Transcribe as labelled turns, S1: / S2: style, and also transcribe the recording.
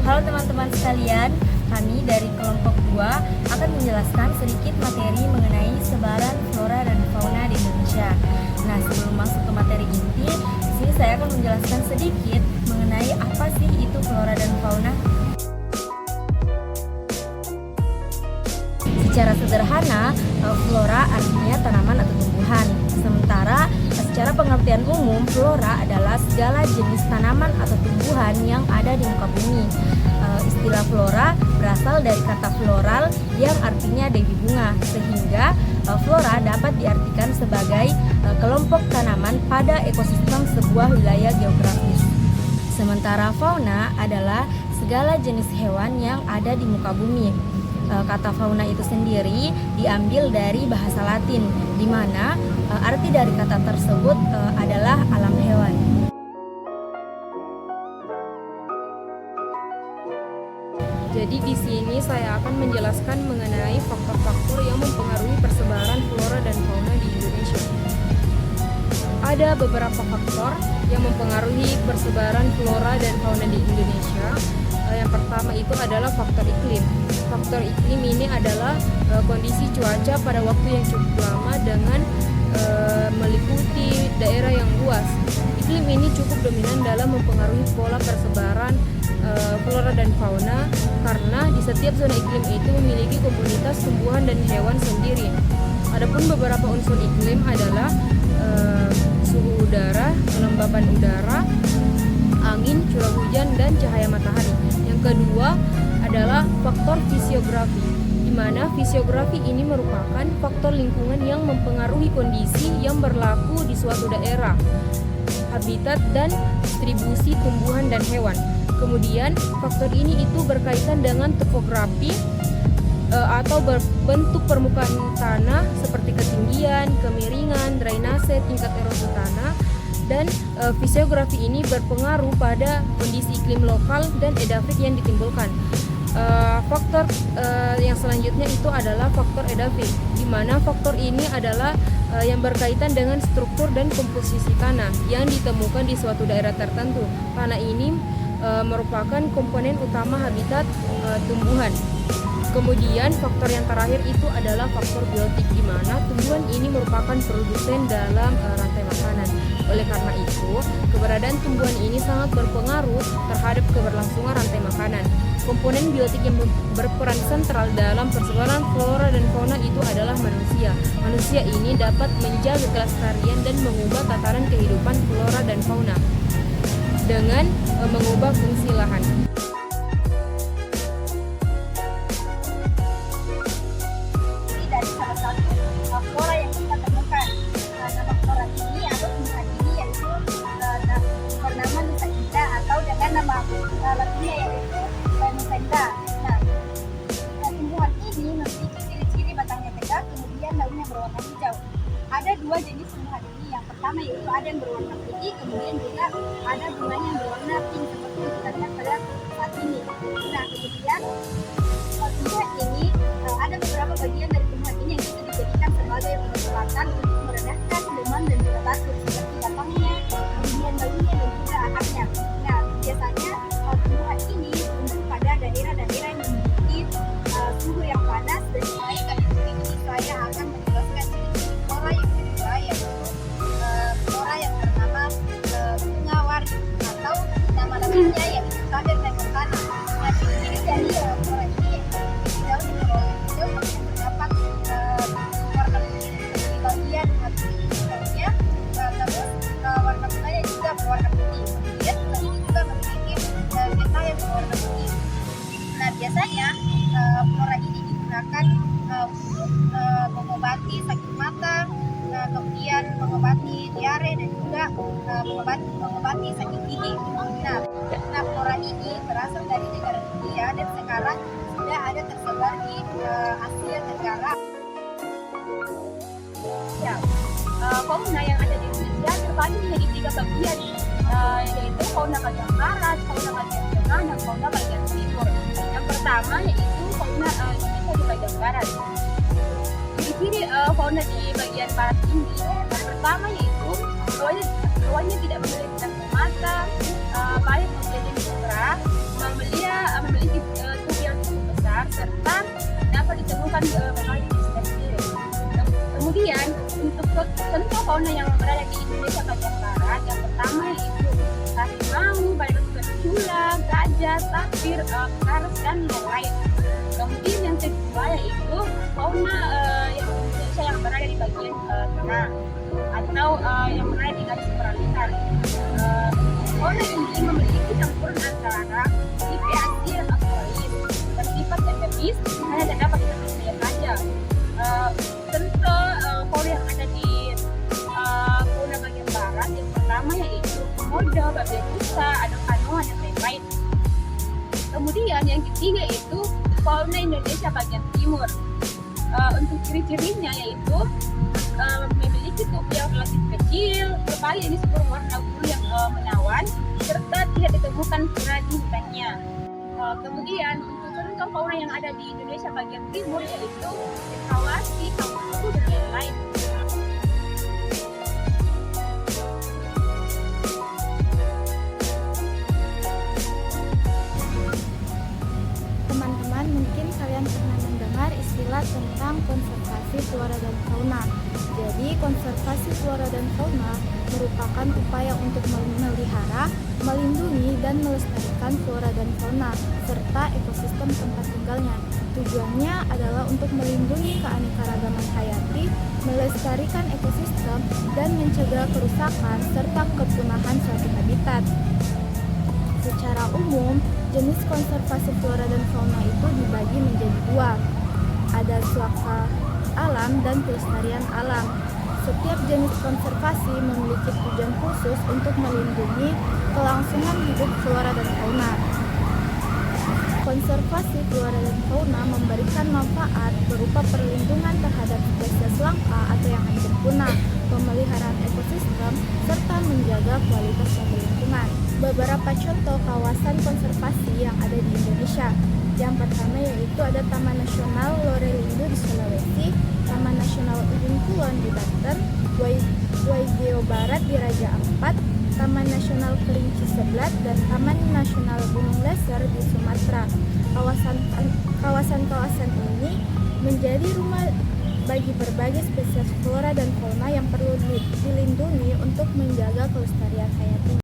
S1: Halo teman-teman sekalian, kami dari kelompok 2 akan menjelaskan sedikit materi mengenai sebaran flora dan fauna di Indonesia. Nah, sebelum masuk ke materi inti, di sini saya akan menjelaskan sedikit mengenai apa sih itu flora dan fauna. Secara sederhana, flora artinya tanaman atau tumbuhan. Sementara secara pengertian umum, flora adalah segala jenis tanaman atau tumbuhan yang ada di muka bumi. Istilah flora berasal dari kata floral yang artinya dewi bunga, sehingga flora dapat diartikan sebagai kelompok tanaman pada ekosistem sebuah wilayah geografis. Sementara fauna adalah segala jenis hewan yang ada di muka bumi. Kata fauna itu sendiri diambil dari bahasa Latin, di mana arti dari kata tersebut adalah alam hewan.
S2: Jadi di sini saya akan menjelaskan mengenai faktor-faktor yang mempengaruhi persebaran flora dan fauna di Indonesia. Ada beberapa faktor yang mempengaruhi persebaran flora dan fauna di Indonesia. Yang pertama itu adalah faktor iklim. Faktor iklim ini adalah kondisi cuaca pada waktu yang cukup lama dengan meliputi daerah yang luas. Iklim ini cukup dominan dalam mempengaruhi pola persebaran flora dan fauna karena di setiap zona iklim itu memiliki komunitas tumbuhan dan hewan sendiri. Adapun beberapa unsur iklim adalah suhu udara, kelembapan udara, angin, curah hujan, dan cahaya matahari. Yang kedua adalah faktor fisiografi, di mana fisiografi ini merupakan faktor lingkungan yang mempengaruhi kondisi yang berlaku di suatu daerah, habitat, dan distribusi tumbuhan dan hewan. Kemudian faktor ini itu berkaitan dengan topografi atau bentuk permukaan tanah seperti ketinggian, kemiringan, drainase, tingkat erosi tanah. Dan fisiografi ini berpengaruh pada kondisi iklim lokal dan edafik yang ditimbulkan. Faktor yang selanjutnya itu adalah faktor edafik, di mana faktor ini adalah yang berkaitan dengan struktur dan komposisi tanah yang ditemukan di suatu daerah tertentu. Tanah ini merupakan komponen utama habitat tumbuhan. Kemudian faktor yang terakhir itu adalah faktor biotik, di mana tumbuhan ini merupakan produsen dalam rantai makanan. Oleh karena itu, keberadaan tumbuhan ini sangat berpengaruh terhadap keberlangsungan rantai makanan. Komponen biotik yang berperan sentral dalam persebaran flora dan fauna itu adalah manusia. Manusia ini dapat menjaga kelestarian dan mengubah tatanan kehidupan flora dan fauna dengan mengubah fungsi lahan.
S3: Flora yang kita temukan, nama flora ini atau tumbuhan ini yaitu bernama Nusa Indah atau dengan nama latinnya yaitu Nusa Indah. Nah, tumbuhan ini memiliki ciri-ciri batangnya tegak, kemudian daunnya berwarna hijau. Ada dua jenis tumbuhan ini. Yang pertama yaitu ada yang berwarna putih, kemudian juga ada bunganya yang berwarna pink seperti yang kita lihat pada saat ini. Nah, kemudian tumbuhan ini ada beberapa bagian dari tumbuhan ini yang bisa dijadikan sebagai obat-obatan untuk meredahkan demam dan juga batuk, seperti batangnya, kemudian daunnya dan juga akarnya. Nah, biasanya tumbuhan ini tumbuh pada daerah-daerah yang memiliki suhu yang panas dan baik. Ini saya akan menjelaskan ciri-ciri flora yang kedua, yaitu flora yang bernama bunga warni atau nama latinnya yaitu Taber nemontana. Nah, ciri dari flora ini daun terdapat warna putih di bagian daunnya, terus warna bunganya juga berwarna putih. Kemudian bunga ini juga memiliki getah yang berwarna putih. Nah, biasanya flora ini digunakan untuk mengobati sakit mata, kemudian mengobati diare dan juga mengobati sakit gigi. Nah, flora ini berasal dari negara India dan sekarang sudah ada tersebar di Asia Tenggara. Ya, fauna yang ada di Indonesia terbagi menjadi 3 bagian, yaitu fauna bagian barat, fauna bagian tengah, dan fauna bagian timur. Yang pertama yaitu fauna Indonesia di bagian barat. Ciri-ciri fauna di bagian barat ini, yang pertama yaitu hawanya tidak memiliki mata, baik menjadi cerah, memiliki tubuh yang cukup besar serta dapat ditemukan berbagai jenis kecil. Kemudian untuk contoh fauna yang berada di Indonesia bagian barat, yang pertama yaitu harimau, badak bercula, gajah, tapir, paras dan lain-lain. Kemudian yang kedua yaitu fauna Indonesia yang berada di bagian tengah atau yang berada di garis peralihan. Fauna ini memiliki campuran antara tipe asli dan naturalisme, bersifat endemis, hanya dapat ditemukan saja. Contoh fauna yang ada di fauna bagian barat yang pertama yaitu komodo, babi rusa, anak-anak dan lain-lain. Kemudian yang ketiga yaitu fauna Indonesia bagian timur. Untuk ciri-cirinya yaitu memiliki tubuh yang relatif kecil, berbagai jenis berwarna bulu yang menawan, serta tidak ditemukan pernah di hutannya. Kemudian untuk contoh fauna yang ada di Indonesia bagian timur yaitu cendrawasih, kanguru dan lain-lain.
S1: Teman-teman, mungkin kalian pernah mendengar istilah tentang konservasi flora dan fauna. Jadi, konservasi flora dan fauna merupakan upaya untuk memelihara, melindungi, dan melestarikan flora dan fauna, serta ekosistem tempat tinggalnya. Tujuannya adalah untuk melindungi keanekaragaman hayati, melestarikan ekosistem, dan mencegah kerusakan serta kepunahan suatu habitat. Secara umum, jenis konservasi flora dan fauna itu dibagi menjadi dua. Ada suaka alam dan pelestarian alam. Setiap jenis konservasi memiliki tujuan khusus untuk melindungi kelangsungan hidup flora dan fauna. Konservasi flora dan fauna memberikan manfaat berupa perlindungan terhadap spesies langka atau yang hampir punah, pemeliharaan ekosistem, serta menjaga kualitas lingkungan. Beberapa contoh kawasan konservasi yang ada di Indonesia. Yang pertama yaitu ada Taman Nasional Lorelindo di Sulawesi, Taman Nasional Ujung Kulon di Banten, Waigeo Barat di Raja Ampat, Taman Nasional Kerinci Seblat, dan Taman Nasional Gunung Leser di Sumatera. Kawasan-kawasan ini menjadi rumah bagi berbagai spesies flora dan fauna yang perlu dilindungi untuk menjaga kelestarian hayati.